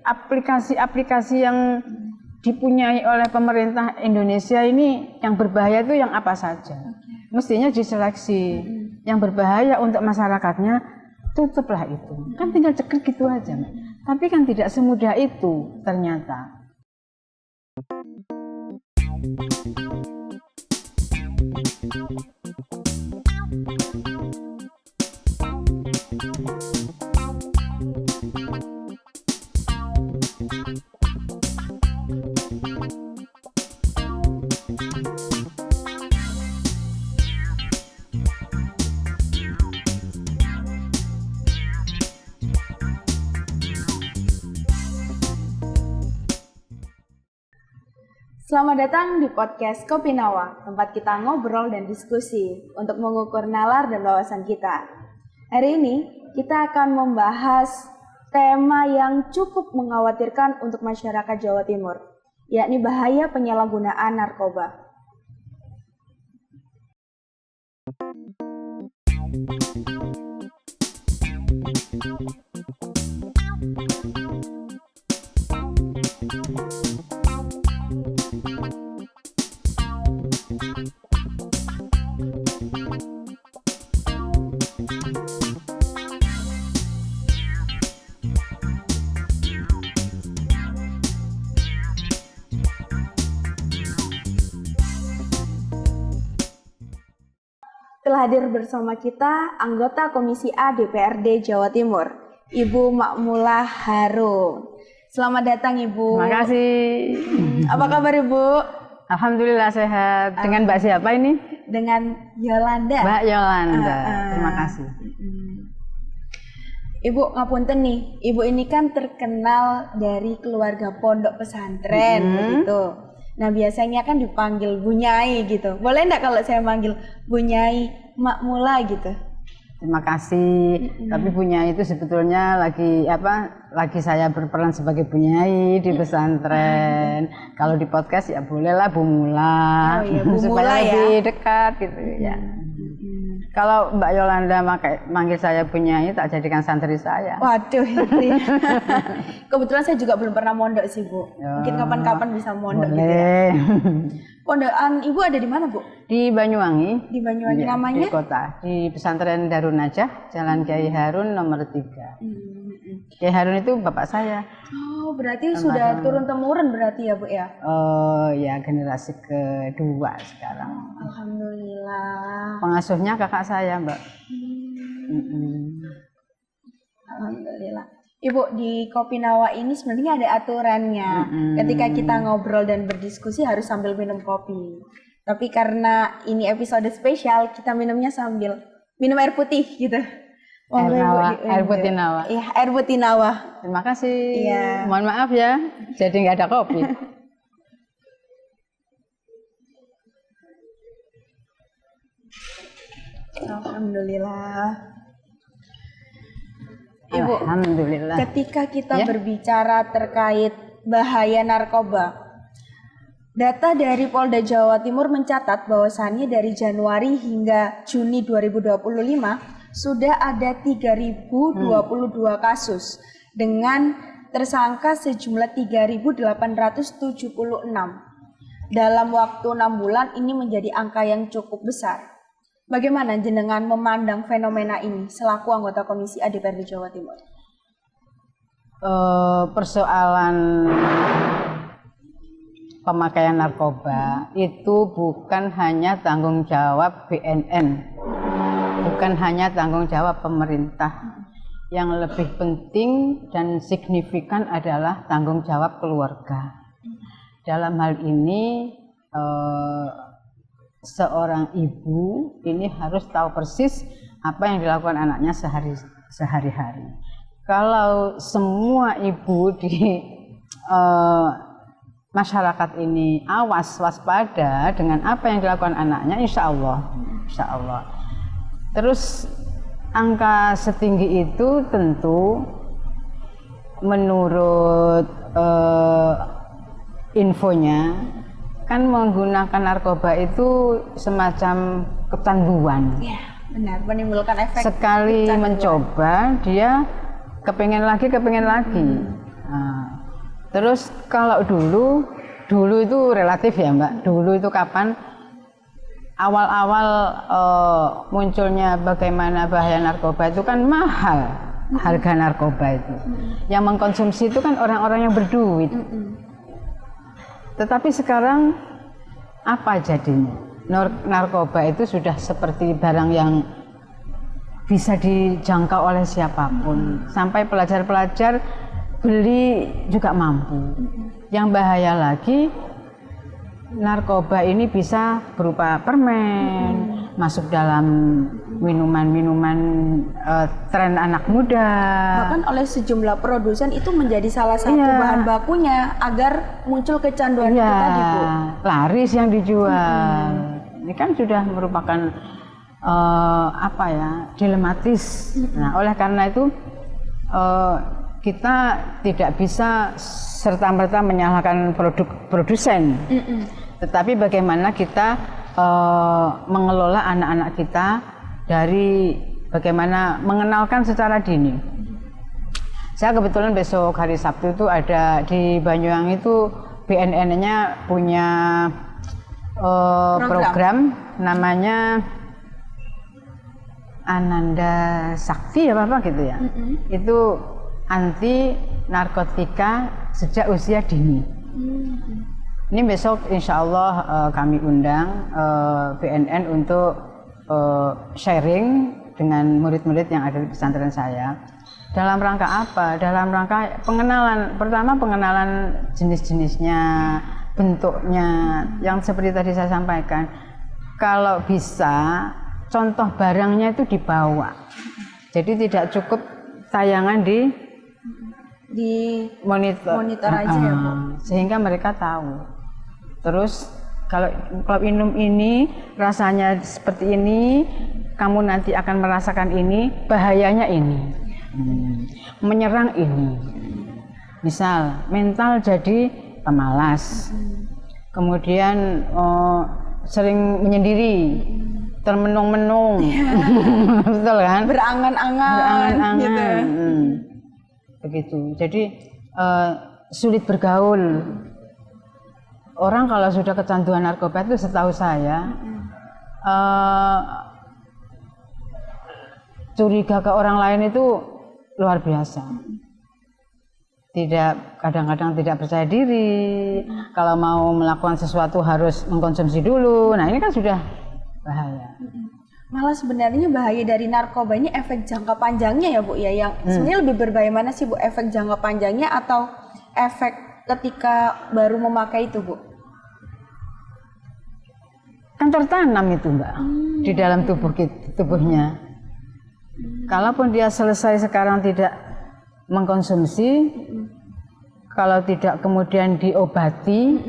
aplikasi-aplikasi yang dipunyai oleh pemerintah Indonesia ini yang berbahaya itu yang apa saja. Mestinya diseleksi. Yang berbahaya untuk masyarakatnya, tutuplah itu. Kan tinggal cekik gitu aja. Tapi kan tidak semudah itu ternyata. Selamat datang di podcast Kopi Nawa, tempat kita ngobrol dan diskusi untuk mengukur nalar dan wawasan kita. Hari ini kita akan membahas tema yang cukup mengkhawatirkan untuk masyarakat Jawa Timur, yakni bahaya penyalahgunaan narkoba. Telah hadir bersama kita anggota Komisi A DPRD Jawa Timur, Ibu Makmulah Harum. Selamat datang Ibu. Terima kasih. Apa kabar Ibu? Alhamdulillah sehat. Dengan Mbak siapa ini? Dengan Yolanda. Mbak Yolanda. Terima kasih. Ibu ngapunten nih, Ibu ini kan terkenal dari keluarga pondok pesantren begitu. Nah biasanya kan dipanggil Bu Nyai gitu. Boleh enggak kalau saya manggil Bu Nyai Makmulah gitu? Terima kasih. Tapi Bu Nyai itu sebetulnya lagi saya berperan sebagai Bu Nyai di pesantren. Kalau di podcast ya bolehlah Bu Mula. Oh iya, Bu supaya Mula lebih dekat gitu ya. Kalau Mbak Yolanda manggil saya Bu Nyai, tak jadikan santri saya. Waduh, kebetulan saya juga belum pernah mondok sih Bu. Mungkin kapan-kapan bisa mondok gitu ya. Pondokan Ibu ada di mana Bu? Di Banyuwangi. Di Banyuwangi ya, namanya? Di kota, di pesantren Darun Najah, Jalan Kiai Harun nomor 3. Kiai Harun itu bapak saya. Oh, berarti sudah turun-temurun berarti ya Bu ya? Oh ya, generasi kedua sekarang. Alhamdulillah. Pengasuhnya kakak saya, Mbak. Alhamdulillah. Ibu, di Kopi Nawa ini sebenarnya ada aturannya. Ketika kita ngobrol dan berdiskusi harus sambil minum kopi. Tapi karena ini episode spesial, kita minumnya sambil minum air putih gitu. Air putih Nawa. Iya, air putih Nawa. Terima kasih. Iya. Mohon maaf ya, jadi nggak ada kopi. Alhamdulillah. Ibu, alhamdulillah. Ketika kita berbicara terkait bahaya narkoba, data dari Polda Jawa Timur mencatat bahwasannya dari Januari hingga Juni 2025 sudah ada 3.022 kasus dengan tersangka sejumlah 3.876. Dalam waktu 6 bulan ini menjadi angka yang cukup besar. Bagaimana jenengan memandang fenomena ini selaku anggota Komisi A DPRD Jawa Timur? Persoalan pemakaian narkoba itu bukan hanya tanggung jawab BNN, bukan hanya tanggung jawab pemerintah. Yang lebih penting dan signifikan adalah tanggung jawab keluarga. Dalam hal ini seorang ibu ini harus tahu persis apa yang dilakukan anaknya sehari-hari. Kalau semua ibu di masyarakat ini waspada dengan apa yang dilakukan anaknya, insya Allah. Terus angka setinggi itu tentu menurut infonya kan menggunakan narkoba itu semacam kecanduan. Ya, benar, menimbulkan efek. Sekali mencoba, dia kepengen lagi. Nah, Terus kalau dulu itu relatif ya Mbak. Dulu itu kapan awal-awal munculnya bagaimana bahaya narkoba itu kan mahal harga narkoba itu. Yang mengkonsumsi itu kan orang-orang yang berduit. Tetapi sekarang apa jadinya? Narkoba itu sudah seperti barang yang bisa dijangkau oleh siapapun. Sampai pelajar-pelajar beli juga mampu. Yang bahaya lagi, narkoba ini bisa berupa permen, masuk dalam minuman-minuman tren anak muda. Bahkan oleh sejumlah produsen itu menjadi salah satu bahan bakunya agar muncul kecanduan itu tadi, Bu. Laris yang dijual. Ini kan sudah merupakan dilematis. Nah, oleh karena itu kita tidak bisa serta-merta menyalahkan produsen, tetapi bagaimana kita mengelola anak-anak kita dari bagaimana mengenalkan secara dini. Saya kebetulan besok hari Sabtu itu ada di Banyuwangi itu BNN-nya punya program namanya Ananda Sakti apa gitu ya. Itu anti narkotika sejak usia dini. Ini besok insya Allah kami undang BNN untuk sharing dengan murid-murid yang ada di pesantren saya. Dalam rangka apa? Dalam rangka pengenalan, pertama pengenalan jenis-jenisnya, bentuknya, yang seperti tadi saya sampaikan. Kalau bisa, contoh barangnya itu dibawa. Jadi tidak cukup tayangan di monitor aja ya Bu. Sehingga mereka tahu. Terus kalau minum ini rasanya seperti ini, kamu nanti akan merasakan ini, bahayanya ini, menyerang ini. Misal mental jadi pemalas, kemudian sering menyendiri, termenung-menung, betul kan? Berangan-angan gitu. Begitu. Jadi sulit bergaul. Orang kalau sudah kecanduan narkoba itu setahu saya curiga ke orang lain itu luar biasa. Kadang-kadang tidak percaya diri. Kalau mau melakukan sesuatu harus mengkonsumsi dulu. Nah, ini kan sudah bahaya. Malah sebenarnya bahaya dari narkoba ini efek jangka panjangnya ya Bu ya, yang sebenarnya lebih berbahaya mana sih Bu, efek jangka panjangnya atau efek ketika baru memakai itu Bu? Kan tertanam itu Mbak di dalam tubuhnya. Kalaupun dia selesai sekarang tidak mengkonsumsi, kalau tidak kemudian diobati,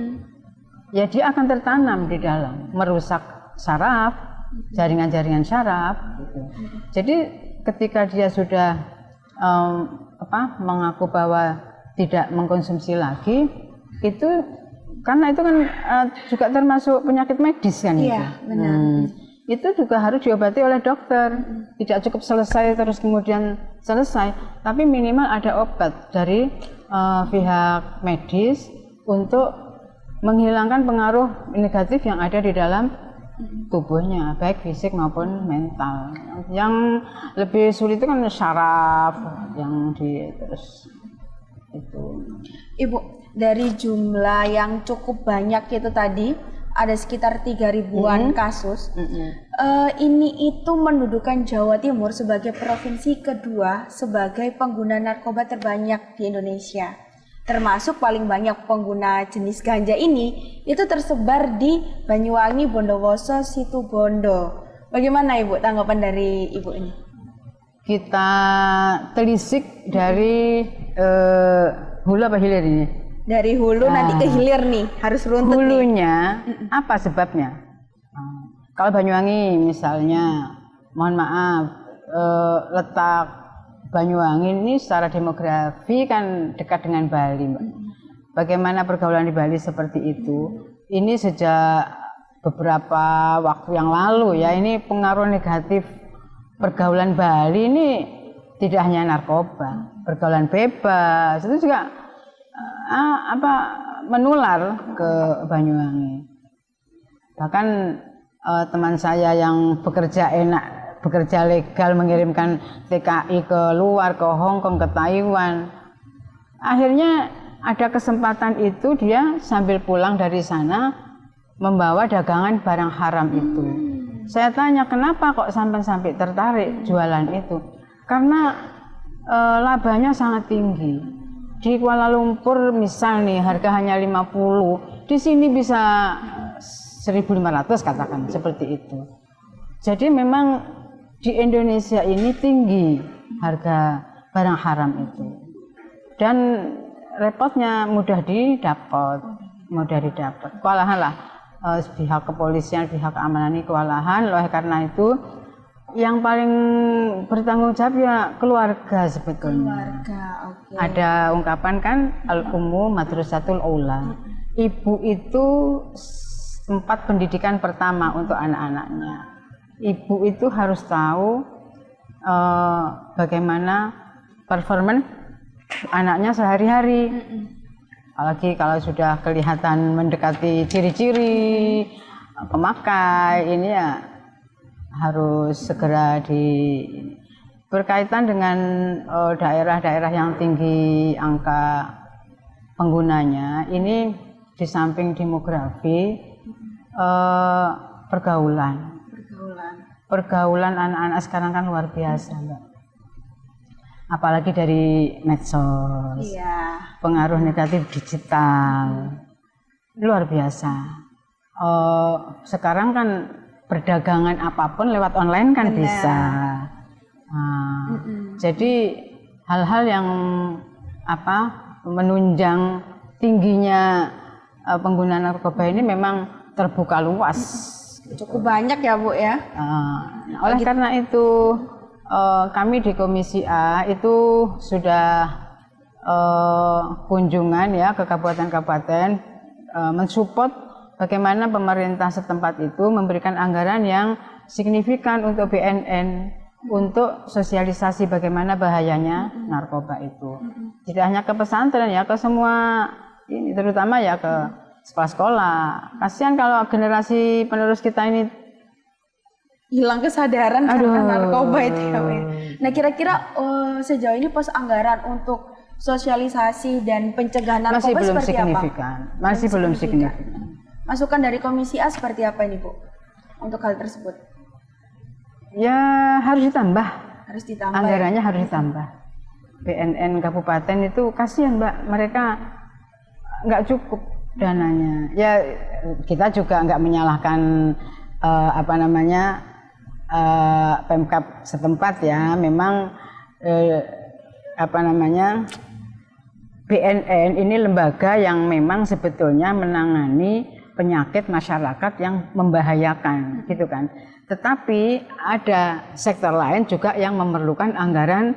ya dia akan tertanam di dalam, merusak saraf, jaringan-jaringan saraf gitu. Jadi ketika dia sudah mengaku bahwa tidak mengkonsumsi lagi, itu karena itu kan juga termasuk penyakit medis kan. Iya, benar. Itu juga harus diobati oleh dokter. Tidak cukup selesai terus kemudian selesai, tapi minimal ada obat dari pihak medis untuk menghilangkan pengaruh negatif yang ada di dalam tubuhnya, baik fisik maupun mental. Yang lebih sulit itu kan saraf yang terus itu. Ibu, dari jumlah yang cukup banyak itu tadi ada sekitar 3.000-an kasus. Ini itu mendudukan Jawa Timur sebagai provinsi kedua sebagai pengguna narkoba terbanyak di Indonesia. Termasuk paling banyak pengguna jenis ganja ini itu tersebar di Banyuwangi, Bondowoso, Situbondo. Bagaimana Ibu tanggapan dari Ibu ini? Kita telisik dari hulu apa hilir ini? Dari hulu nanti ke hilir nih, harus runtut. Hulunya nih. Apa sebabnya? Kalau Banyuwangi misalnya, mohon maaf, letak Banyuwangi ini secara demografi kan dekat dengan Bali, Mbak. Bagaimana pergaulan di Bali seperti itu? Ini sejak beberapa waktu yang lalu ya, ini pengaruh negatif pergaulan Bali ini tidak hanya narkoba, pergaulan bebas itu juga menular ke Banyuwangi. Bahkan teman saya yang bekerja legal mengirimkan TKI ke luar, ke Hong Kong, ke Taiwan. Akhirnya ada kesempatan itu dia sambil pulang dari sana membawa dagangan barang haram itu. Saya tanya kenapa kok sampai tertarik jualan itu? Karena labanya sangat tinggi. Di Kuala Lumpur misal nih harga hanya 50, di sini bisa 1.500 katakan seperti itu. Jadi memang di Indonesia ini tinggi harga barang haram itu. Dan repotnya mudah didapat. Kewalahan lah pihak kepolisian, pihak keamanan ini kewalahan. Oleh karena itu yang paling bertanggung jawab ya keluarga sebetulnya. Okay. Ada ungkapan kan al-ummu madrasatul aula. Ibu itu tempat pendidikan pertama untuk anak-anaknya. Ibu itu harus tahu bagaimana performa anaknya sehari-hari. Apalagi kalau sudah kelihatan mendekati ciri-ciri pemakai, ini ya harus segera berkaitan dengan daerah-daerah yang tinggi angka penggunanya. Ini di samping demografi, pergaulan anak-anak sekarang kan luar biasa, Mbak. Apalagi dari medsos, pengaruh negatif digital luar biasa. Sekarang kan perdagangan apapun lewat online kan bisa. Jadi hal-hal yang menunjang tingginya penggunaan narkoba ini memang terbuka luas. Cukup banyak ya Bu ya. Oleh karena itu kami di Komisi A itu sudah kunjungan ya ke kabupaten-kabupaten mensupport bagaimana pemerintah setempat itu memberikan anggaran yang signifikan untuk BNN untuk sosialisasi bagaimana bahayanya narkoba itu. Tidak hanya ke pesantren ya, ke semua ini terutama ya ke sekolah-sekolah. Kasihan kalau generasi penerus kita ini hilang kesadaran karena narkoba itu ya. Nah kira-kira sejauh ini pos anggaran untuk sosialisasi dan pencegahan narkoba seperti apa? Masih belum signifikan. Masukan dari Komisi A seperti apa ini Bu untuk hal tersebut? Ya harus ditambah. Anggarannya ya? harus ditambah. BNN kabupaten itu kasihan Mbak, mereka nggak cukup dananya. Ya kita juga nggak menyalahkan Pemkab setempat ya. Memang BNN ini lembaga yang memang sebetulnya menangani penyakit masyarakat yang membahayakan gitu kan. Tetapi ada sektor lain juga yang memerlukan anggaran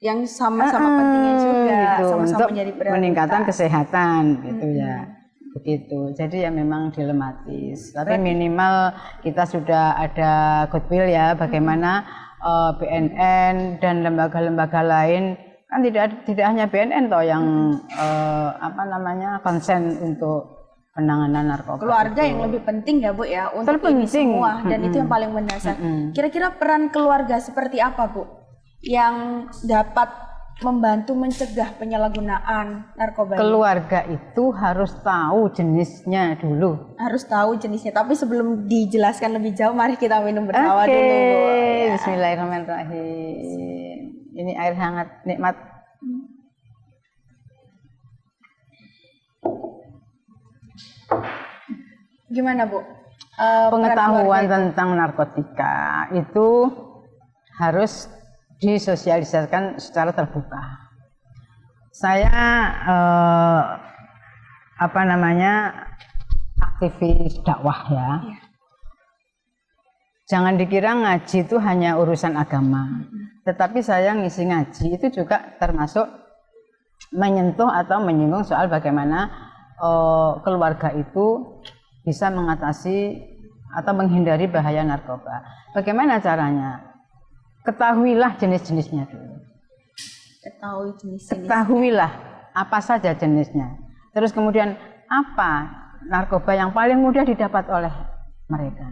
yang sama-sama pentingnya juga gitu, sama-sama untuk menjadi prioritas. Meningkatkan kesehatan gitu ya. Begitu. Jadi ya memang dilematis. Tapi minimal kita sudah ada goodwill ya bagaimana BNN dan lembaga-lembaga lain kan tidak hanya BNN toh yang konsen untuk penanganan narkoba. Keluarga itu yang lebih penting ya Bu ya untuk ini semua dan itu yang paling mendasar. Kira-kira peran keluarga seperti apa Bu yang dapat membantu mencegah penyalahgunaan narkoba? Keluarga itu harus tahu jenisnya dulu. Harus tahu jenisnya. Tapi sebelum dijelaskan lebih jauh, mari kita minum bersama dulu Bu. Ya. Bismillahirrahmanirrahim. Ini air hangat nikmat. Gimana Bu? Pengetahuan tentang narkotika itu harus disosialisasikan secara terbuka. Saya aktivis dakwah ya. Jangan dikira ngaji itu hanya urusan agama. Tetapi saya ngisi ngaji itu juga termasuk menyentuh atau menyinggung soal bagaimana keluarga itu bisa mengatasi atau menghindari bahaya narkoba. Bagaimana caranya? Ketahuilah jenis-jenisnya dulu. Ketahuilah apa saja jenisnya. Terus kemudian apa narkoba yang paling mudah didapat oleh mereka?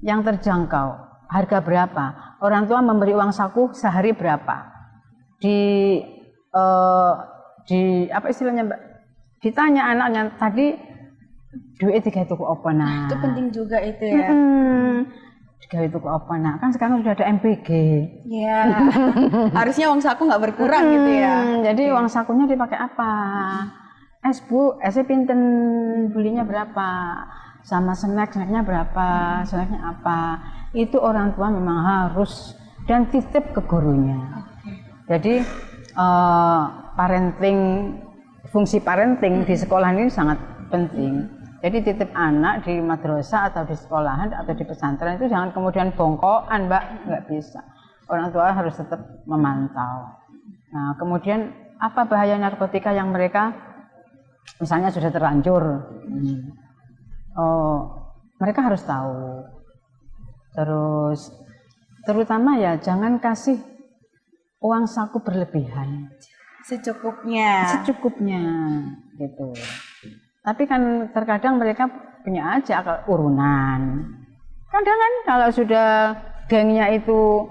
Yang terjangkau, harga berapa? Orang tua memberi uang saku sehari berapa? Di apa istilahnya Mbak? Ditanya anaknya tadi duit tiga tuku apa nah? Itu penting juga itu ya. Tiga tuku apa nah? Kan sekarang sudah ada MPG. Ya, harusnya uang saku nggak berkurang gitu ya. Jadi uang sakunya dipakai apa? Es bu, esnya pinten, belinya berapa? Sama snacknya berapa? Snacknya apa? Itu orang tua memang harus dan titip ke gurunya. Jadi fungsi parenting di sekolah ini sangat penting. Jadi titip anak di madrasah atau di sekolahan atau di pesantren itu jangan kemudian bongkoan, Mbak, nggak bisa. Orang tua harus tetap memantau. Nah, kemudian apa bahaya narkotika yang mereka misalnya sudah terlanjur? Mereka harus tahu. Terus terutama ya jangan kasih uang saku berlebihan. Secukupnya gitu. Tapi kan terkadang mereka punya aja urunan. Kadang kan kalau sudah gengnya itu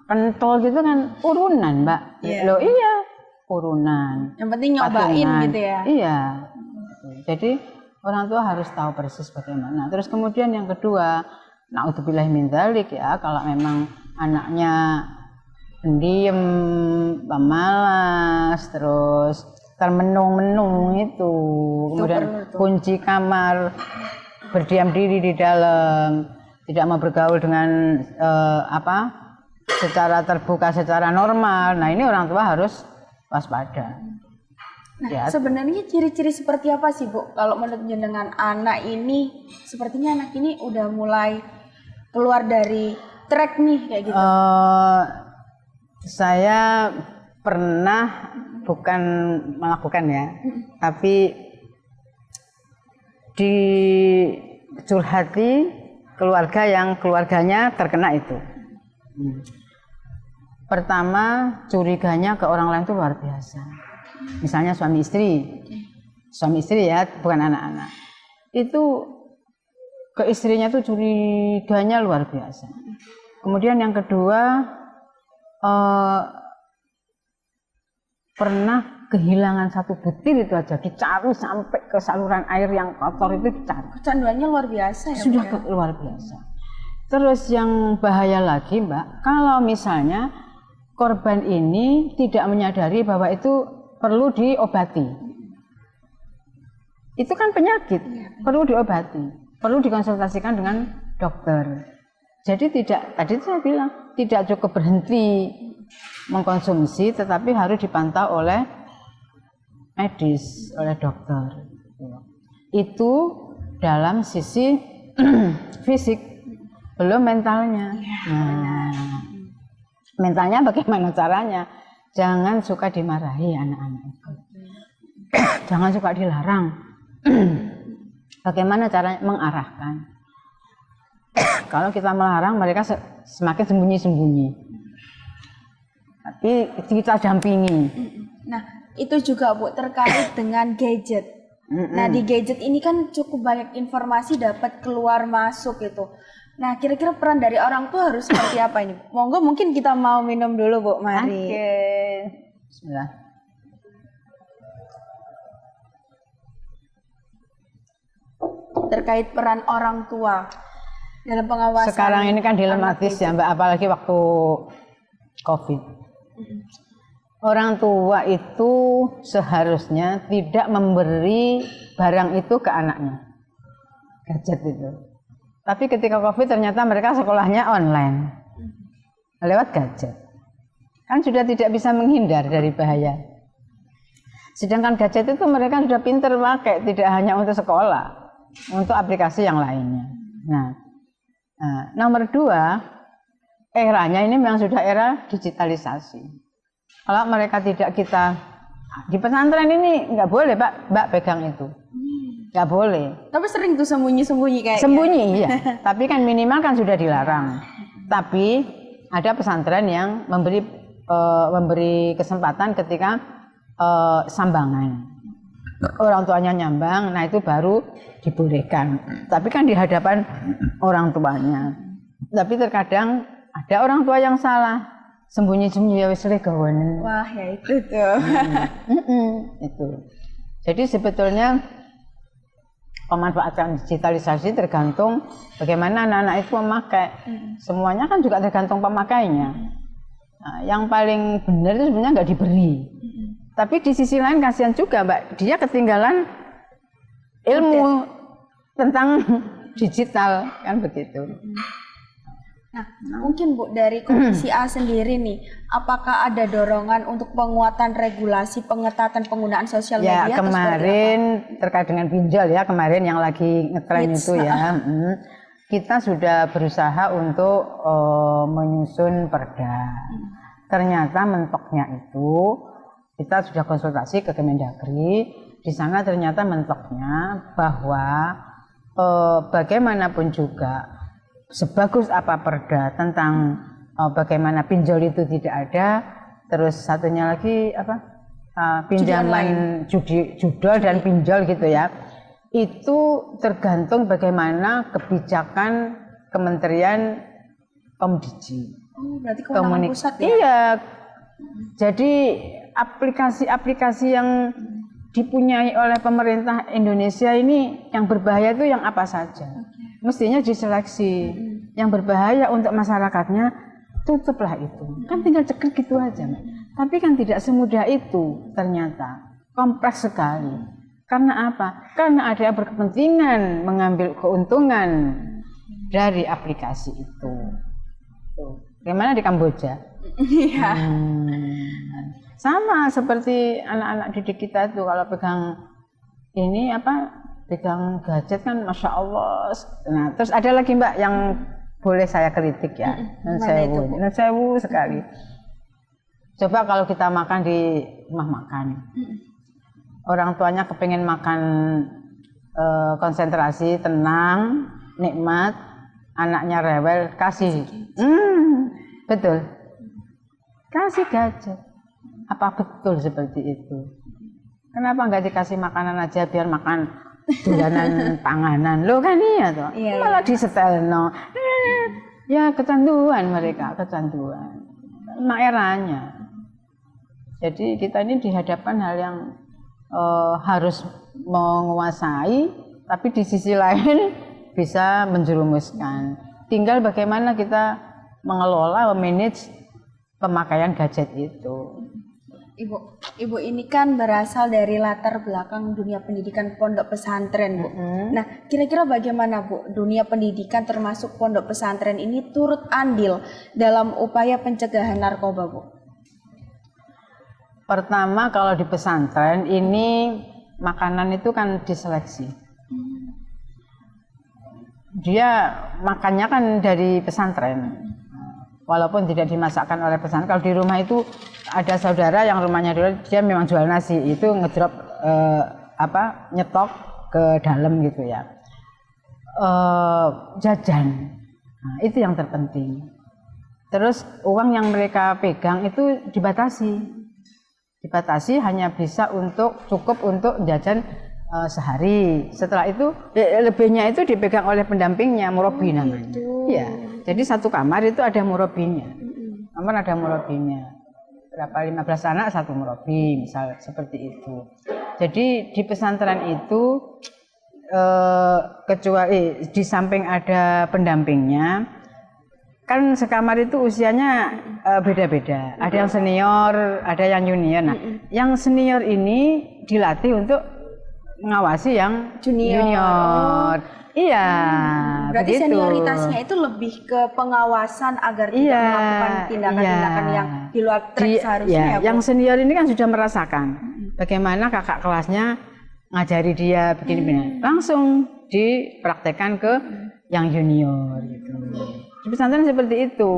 pentol gitu kan urunan, Mbak. Loh iya, urunan. Yang penting nyobain patungan. Gitu ya. Iya. Jadi orang tua harus tahu persis bagaimana. Terus kemudian yang kedua, naudzubillah min dzalik ya, kalau memang anaknya pendiam, pemalas, terus termenung-menung itu, kemudian kunci kamar, berdiam diri di dalam, tidak mau bergaul dengan secara terbuka, secara normal. Nah ini orang tua harus waspada. Nah ya. Sebenarnya ciri-ciri seperti apa sih Bu? Kalau menurut jenengan anak ini, sepertinya anak ini udah mulai keluar dari track nih kayak gitu. Saya pernah bukan melakukan ya, tapi dicurhati keluarga yang keluarganya terkena itu. Pertama, curiganya ke orang lain itu luar biasa. Misalnya suami istri ya, bukan anak-anak. Itu ke istrinya tuh curiganya luar biasa. Kemudian yang kedua, pernah kehilangan satu butir itu aja, dicari sampai ke saluran air yang kotor itu dicari. Kecanduannya luar biasa ya. Sudah luar biasa. Terus yang bahaya lagi Mbak, kalau misalnya korban ini tidak menyadari bahwa itu perlu diobati. Itu kan penyakit, perlu diobati, perlu dikonsultasikan dengan dokter. Jadi tadi saya bilang, tidak cukup berhenti mengkonsumsi, tetapi harus dipantau oleh medis, oleh dokter. Itu dalam sisi fisik, belum mentalnya. Nah, mentalnya bagaimana caranya? Jangan suka dimarahi anak-anak itu. Jangan suka dilarang. Bagaimana caranya mengarahkan? Kalau kita melarang, mereka semakin sembunyi-sembunyi. Tapi kita dampingi. Nah, itu juga Bu terkait dengan gadget. Nah, di gadget ini kan cukup banyak informasi dapat keluar masuk gitu. Nah, kira-kira peran dari orang tua harus seperti apa ini? Monggo mungkin kita mau minum dulu Bu, mari. Oke. Bismillah. Terkait peran orang tua dalam pengawasan. Sekarang ini kan dilematis ya Mbak, apalagi waktu COVID. Orang tua itu seharusnya tidak memberi barang itu ke anaknya, gadget itu. Tapi ketika COVID ternyata mereka sekolahnya online lewat gadget. Kan sudah tidak bisa menghindar dari bahaya. Sedangkan gadget itu mereka sudah pinter pakai, tidak hanya untuk sekolah, untuk aplikasi yang lainnya. Nah, nomor dua, eranya ini memang sudah era digitalisasi. Kalau mereka tidak kita di pesantren ini nggak boleh Mbak pegang itu, nggak boleh. Tapi sering tuh sembunyi-sembunyi kayaknya. Sembunyi ya. Tapi kan minimal kan sudah dilarang. Tapi ada pesantren yang memberi kesempatan ketika sambangan. Orang tuanya nyambang, nah itu baru dibolehkan. Tapi kan di hadapan orang tuanya. Tapi terkadang ada orang tua yang salah, sembunyi-sembunyi ya wis legowen. Wah, ya itu tuh. Itu. Jadi sebetulnya pemanfaatan digitalisasi tergantung bagaimana anak-anak itu memakai. Semuanya kan juga tergantung pemakainya. Nah, yang paling benar itu sebenarnya nggak diberi. Tapi di sisi lain kasihan juga Mbak, dia ketinggalan ilmu tentang digital, kan begitu. Nah, mungkin Bu, dari Komisi A sendiri nih, apakah ada dorongan untuk penguatan regulasi pengetatan penggunaan sosial media? Ya, kemarin terkait dengan pinjol ya, kemarin yang lagi ngetren itu ya, kita sudah berusaha untuk menyusun perda. Ternyata mentoknya itu, kita sudah konsultasi ke Kemendagri, di sana ternyata mentoknya bahwa bagaimanapun juga sebagus apa perda tentang bagaimana pinjol itu tidak ada, terus satunya lagi apa pinjaman judol dan pinjol gitu ya, itu tergantung bagaimana kebijakan Kementerian Komdigi. Berarti kewenangan pusat ya? Iya, jadi aplikasi-aplikasi yang dipunyai oleh pemerintah Indonesia ini yang berbahaya itu yang apa saja? Mestinya diseleksi. Yang berbahaya untuk masyarakatnya tutuplah itu. Kan tinggal cekrek gitu aja. Tapi kan tidak semudah itu ternyata. Kompleks sekali. Karena apa? Karena ada yang berkepentingan mengambil keuntungan dari aplikasi itu. Bagaimana di Kamboja? Iya. Sama seperti anak-anak didik kita itu kalau pegang ini pegang gadget kan masya Allah. Nah, terus ada lagi Mbak yang boleh saya kritik ya, nun sewu sekali. Coba kalau kita makan di rumah makan, orang tuanya kepengen makan konsentrasi, tenang, nikmat, anaknya rewel, kasih, betul, kasih gadget. Apa betul seperti itu? Kenapa nggak dikasih makanan aja biar makan dolanan panganan? Lo kan iya toh. Iya, malah disetelno. Ya kecanduan mereka, kecanduan. Eranya. Jadi kita ini dihadapkan hal yang harus menguasai, tapi di sisi lain bisa menjerumuskan. Tinggal bagaimana kita mengelola, memanage pemakaian gadget itu. Ibu ini kan berasal dari latar belakang dunia pendidikan pondok pesantren, Bu. Nah, kira-kira bagaimana, Bu, dunia pendidikan termasuk pondok pesantren ini turut andil dalam upaya pencegahan narkoba, Bu? Pertama, kalau di pesantren ini makanan itu kan diseleksi. Dia makannya kan dari pesantren. Walaupun tidak dimasakkan oleh pesantren. Kalau di rumah itu ada saudara yang rumahnya dulu dia memang jual nasi, itu ngedrop nyetok ke dalam gitu ya. Jajan, nah, itu yang terpenting. Terus uang yang mereka pegang itu dibatasi hanya bisa cukup untuk jajan sehari. Setelah itu lebihnya itu dipegang oleh pendampingnya, murabi namanya. Iya. Jadi satu kamar itu ada murabinya. Kamar ada murabinya. Berapa 15 anak satu murabi, misal seperti itu. Jadi di pesantren itu kecuali di samping ada pendampingnya, kan sekamar itu usianya beda-beda. Ada yang senior, ada yang junior. Nah, yang senior ini dilatih untuk mengawasi yang junior. Iya. Berarti begitu. senioritasnya itu lebih ke pengawasan agar tidak melakukan tindakan-tindakan yang di luar track seharusnya. Ya, yang senior ini kan sudah merasakan bagaimana kakak kelasnya ngajari dia begini-begini. Langsung dipraktekkan ke yang junior gitu. Di pesantren seperti itu.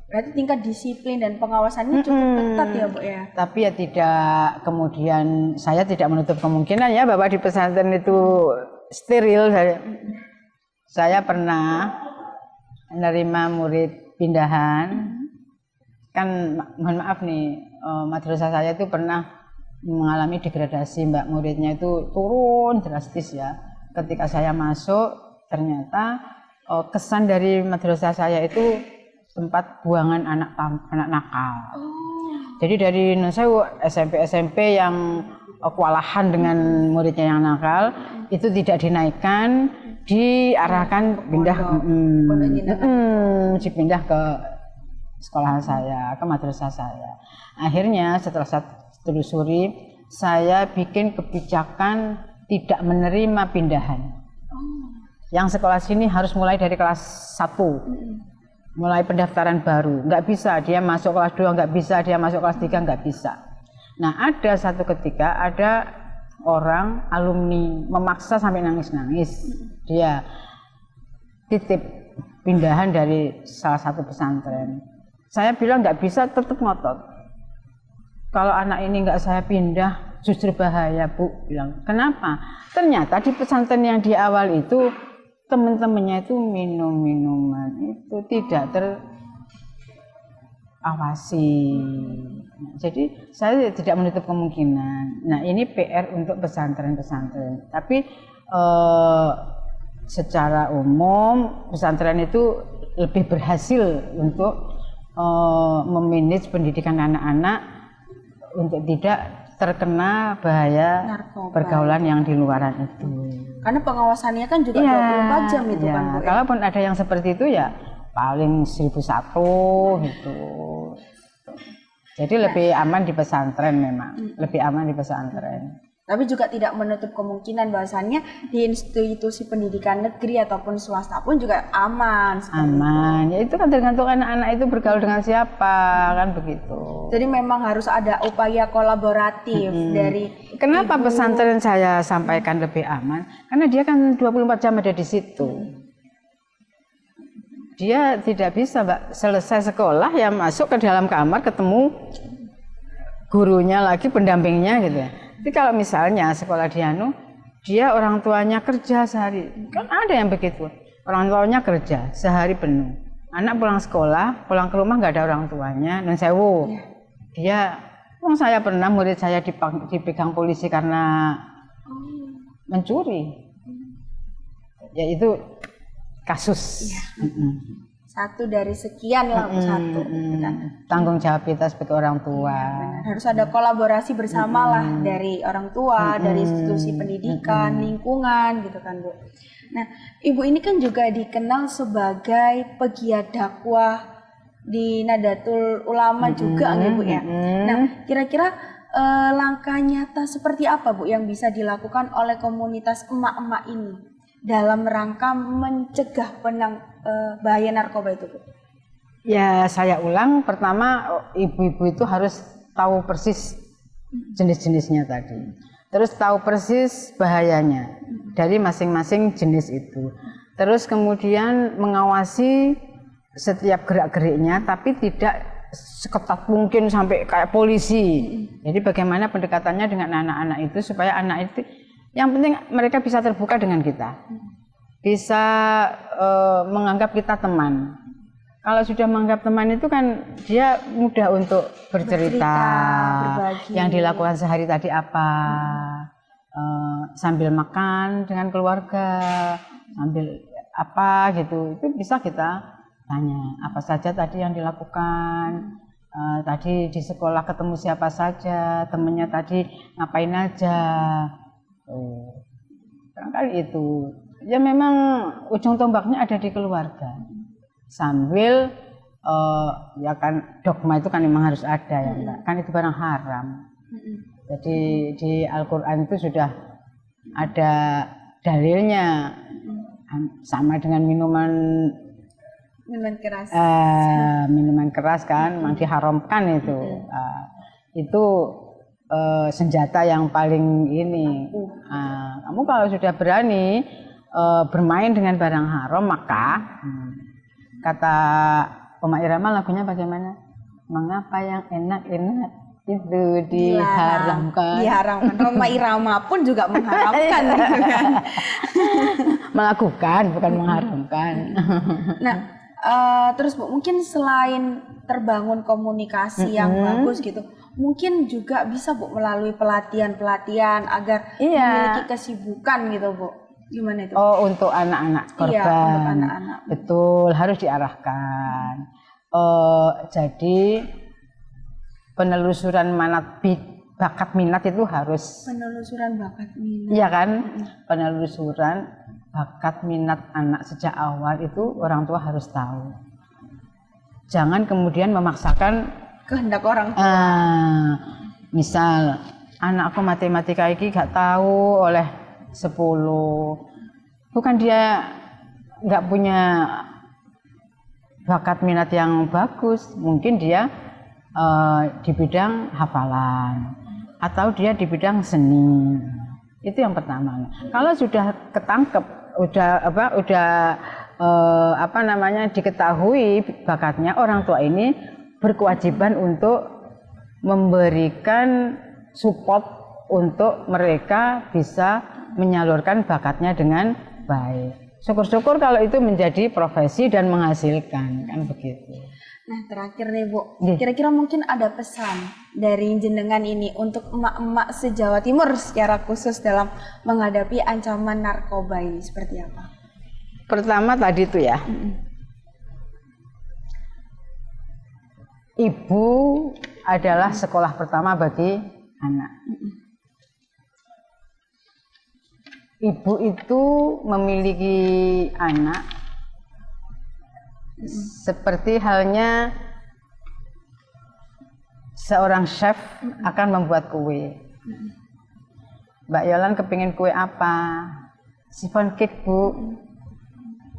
Berarti tingkat disiplin dan pengawasannya cukup ketat ya, Bu ya. Tapi ya tidak, kemudian saya tidak menutup kemungkinan ya bahwa di pesantren itu steril. Saya pernah menerima murid pindahan. Kan mohon maaf nih, madrasah saya itu pernah mengalami degradasi, Mbak. Muridnya itu turun drastis ya. Ketika saya masuk, ternyata kesan dari madrasah saya itu tempat buangan anak nakal. Jadi dari Nusewu SMP yang kewalahan dengan muridnya yang nakal itu tidak dinaikkan, diarahkan dipindah ke sekolah saya, ke madrasah saya. Akhirnya setelah saya telusuri, saya bikin kebijakan tidak menerima pindahan. Yang sekolah sini harus mulai dari kelas 1. Mulai pendaftaran baru. Nggak bisa dia masuk kelas 2, nggak bisa dia masuk kelas 3, nggak bisa. Nah, ada satu ketika ada orang alumni memaksa sampai nangis-nangis. Dia titip pindahan dari salah satu pesantren. Saya bilang nggak bisa, tetap ngotot. Kalau anak ini nggak saya pindah, justru bahaya, Bu. Bilang, kenapa? Ternyata di pesantren yang di awal itu teman-temannya itu minum minuman itu tidak terawasi. Jadi saya tidak menutup kemungkinan. Nah, ini PR untuk pesantren-pesantren. Tapi secara umum pesantren itu lebih berhasil untuk memanage pendidikan anak-anak untuk tidak terkena bahaya narkoba, pergaulan yang di luaran itu. Karena pengawasannya kan juga 24 jam itu kan, Bu. Kalaupun ada yang seperti itu ya paling 1001 gitu. Jadi lebih aman di pesantren memang, lebih aman di pesantren. Tapi juga tidak menutup kemungkinan bahwasannya di institusi pendidikan negeri ataupun swasta pun juga aman. Aman, ya itu kan tergantung anak-anak itu bergaul dengan siapa, kan begitu. Jadi memang harus ada upaya kolaboratif dari. Kenapa pesantren saya sampaikan lebih aman? Karena dia kan 24 jam ada di situ. Dia tidak bisa, Mbak, selesai sekolah ya masuk ke dalam kamar ketemu gurunya lagi, pendampingnya gitu ya. Tapi kalau misalnya sekolah dia orang tuanya kerja sehari, kan ada yang begitu, orang tuanya kerja sehari penuh, anak pulang sekolah, pulang ke rumah nggak ada orang tuanya, Nusewu, dia, saya pernah murid saya dipegang polisi karena mencuri, ya itu kasus. Satu dari sekian lah, satu. Tanggung jawab kita sebagai orang tua. Harus ada kolaborasi bersama lah dari orang tua, dari institusi pendidikan, lingkungan gitu kan, Bu. Nah, Ibu ini kan juga dikenal sebagai pegiat dakwah di Nahdlatul Ulama juga, Bu ya. Nah, kira-kira langkah nyata seperti apa, Bu, yang bisa dilakukan oleh komunitas emak-emak ini dalam rangka mencegah bahaya narkoba itu, Bu? Ya, saya ulang, pertama ibu-ibu itu harus tahu persis jenis-jenisnya tadi. Terus tahu persis bahayanya dari masing-masing jenis itu. Terus kemudian mengawasi setiap gerak-geriknya, tapi tidak seketat mungkin sampai kayak polisi. Jadi bagaimana pendekatannya dengan anak-anak itu supaya anak itu, yang penting mereka bisa terbuka dengan kita, bisa menganggap kita teman. Kalau sudah menganggap teman itu kan dia mudah untuk bercerita yang dilakukan sehari tadi apa, sambil makan dengan keluarga, sambil apa gitu, itu bisa kita tanya apa saja tadi yang dilakukan. Tadi di sekolah ketemu siapa saja, temennya tadi ngapain aja. Barangkali itu. Ya memang ujung tombaknya ada di keluarga. Sambil ya kan dogma itu kan memang harus ada ya, Mbak. Kan itu barang haram. Jadi di Al-Qur'an itu sudah ada dalilnya. Sama dengan minuman keras. Minuman keras kan memang diharamkan itu. Itu senjata yang paling ini. Kamu kalau sudah berani bermain dengan barang haram, maka kata Oma Irama lagunya bagaimana? Mengapa yang enak-enak itu diharamkan? Diharamkan. Oma Irama pun juga mengharamkan. Melakukan, bukan mengharamkan. Nah, terus Bu, mungkin selain terbangun komunikasi yang bagus gitu, mungkin juga bisa Bu melalui pelatihan-pelatihan agar Iya. memiliki kesibukan gitu Bu. Gimana itu? Oh, untuk anak-anak korban. Iya, untuk anak-anak. Betul, harus diarahkan. Jadi penelusuran bakat minat itu harus. Penelusuran bakat minat. Iya kan? Penelusuran bakat minat anak sejak awal itu orang tua harus tahu. Jangan kemudian memaksakan Kehendak orang tua. Misal anakku matematika ini gak tahu oleh 10. Bukan dia nggak punya bakat minat yang bagus, mungkin dia di bidang hafalan atau dia di bidang seni. Itu yang pertama. Kalau sudah ketangkep, diketahui bakatnya, orang tua ini berkewajiban untuk memberikan support untuk mereka bisa menyalurkan bakatnya dengan baik. Syukur-syukur kalau itu menjadi profesi dan menghasilkan, kan begitu. Nah, terakhir nih Bu, kira-kira mungkin ada pesan dari jenengan ini untuk emak-emak se-Jawa Timur secara khusus dalam menghadapi ancaman narkoba ini seperti apa? Pertama tadi itu ya, ibu adalah sekolah pertama bagi anak. Ibu itu memiliki anak seperti halnya seorang chef akan membuat kue. Mbak Yolan kepingin kue apa? Chiffon cake, Bu.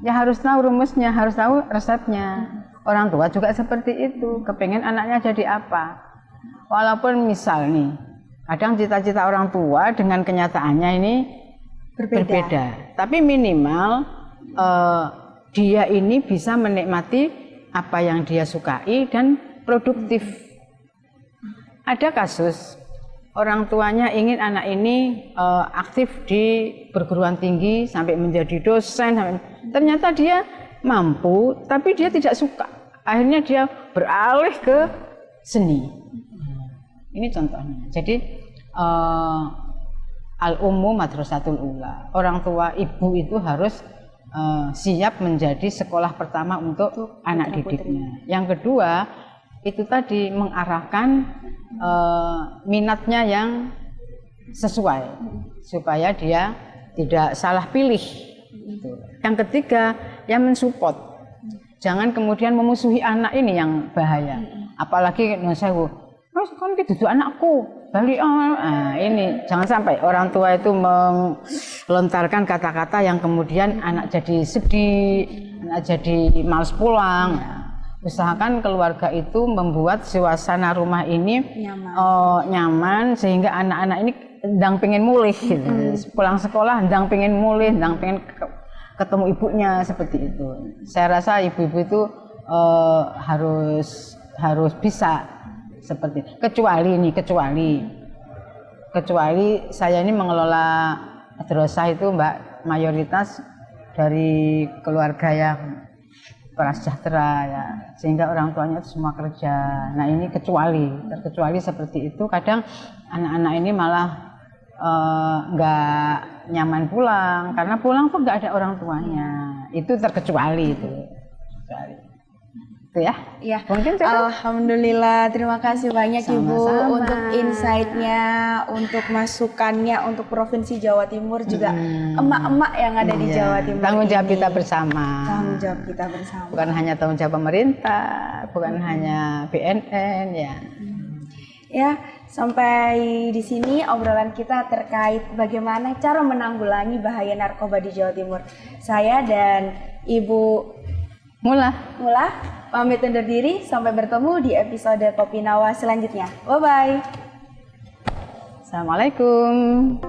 Ya harus tahu rumusnya, harus tahu resepnya. Orang tua juga seperti itu, kepingin anaknya jadi apa. Walaupun misal nih, kadang cita-cita orang tua dengan kenyataannya ini berbeda. Tapi minimal dia ini bisa menikmati apa yang dia sukai dan produktif. Ada kasus orang tuanya ingin anak ini aktif di perguruan tinggi sampai menjadi dosen, ternyata dia mampu tapi dia tidak suka. Akhirnya dia beralih ke seni. Ini contohnya. Jadi al-ummu madrasatul ula. Orang tua ibu itu harus siap menjadi sekolah pertama untuk anak didiknya. Yang kedua, itu tadi mengarahkan minatnya yang sesuai supaya dia tidak salah pilih. Yang ketiga, yang mensupport. Jangan kemudian memusuhi anak ini yang bahaya. Apalagi nusewu, kan itu anakku. Balik, ini jangan sampai orang tua itu melontarkan kata-kata yang kemudian anak jadi sedih, anak jadi malas pulang. Usahakan keluarga itu membuat suasana rumah ini nyaman sehingga anak-anak ini ndang pengen mulih gitu. Pulang sekolah ndang pengen mulih, ndang pengen ketemu ibunya, seperti itu. Saya rasa ibu-ibu itu harus bisa seperti itu. Kecuali saya ini mengelola madrasah itu Mbak, mayoritas dari keluarga yang prasejahtera ya, sehingga orang tuanya itu semua kerja. Nah ini terkecuali seperti itu, kadang anak-anak ini malah nggak nyaman pulang karena pulang tuh nggak ada orang tuanya. Itu terkecuali itu. Ya. Iya. Alhamdulillah, terima kasih banyak Ibu untuk insight-nya, untuk masukannya untuk Provinsi Jawa Timur, juga emak-emak yang ada di Jawa Timur. Tanggung jawab kita bersama. Tanggung jawab kita bersama. Bukan hanya tanggung jawab pemerintah, bukan hanya BNN ya. Ya, sampai di sini obrolan kita terkait bagaimana cara menanggulangi bahaya narkoba di Jawa Timur. Saya dan Ibu Mula pamit undur diri, sampai bertemu di episode Kopi Nawa selanjutnya. Bye-bye. Assalamualaikum.